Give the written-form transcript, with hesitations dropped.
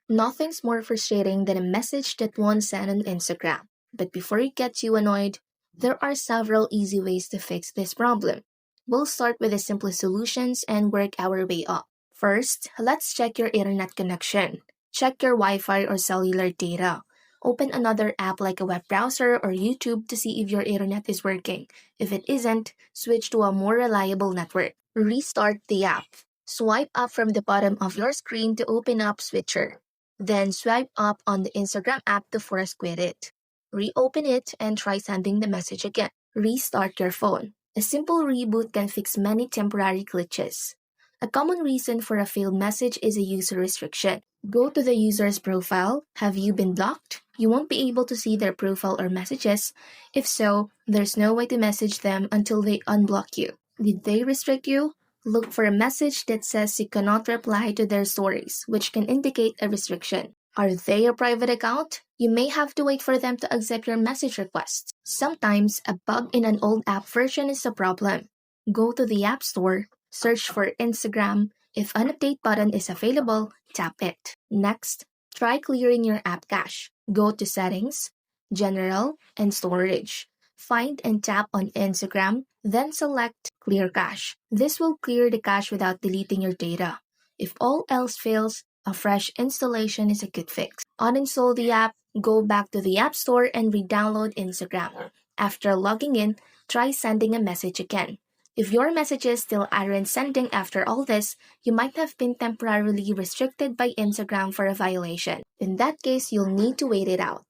Nothing's more frustrating than a message that one sent on Instagram. But before it gets you annoyed, there are several easy ways to fix this problem. We'll start with the simplest solutions and work our way up. First, let's check your internet connection. Check your Wi-Fi or cellular data. Open another app like a web browser or YouTube to see if your internet is working. If it isn't, switch to a more reliable network. Restart the app. Swipe up from the bottom of your screen to open up Switcher. Then swipe up on the Instagram app to force quit it. Reopen it and try sending the message again. Restart your phone. A simple reboot can fix many temporary glitches. A common reason for a failed message is a user restriction. Go to the user's profile. Have you been blocked? You won't be able to see their profile or messages. If so, there's no way to message them until they unblock you. Did they restrict you? Look for a message that says you cannot reply to their stories, which can indicate a restriction. Are they a private account? You may have to wait for them to accept your message requests. Sometimes, a bug in an old app version is a problem. Go to the App Store, search for Instagram. If an update button is available, tap it. Next, try clearing your app cache. Go to Settings, General, and Storage. Find and tap on Instagram, then select Clear Cache. This will clear the cache without deleting your data. If all else fails, a fresh installation is a good fix. Uninstall the app, go back to the App Store, and re-download Instagram. After logging in, try sending a message again. If your messages still aren't sending after all this, you might have been temporarily restricted by Instagram for a violation. In that case, you'll need to wait it out.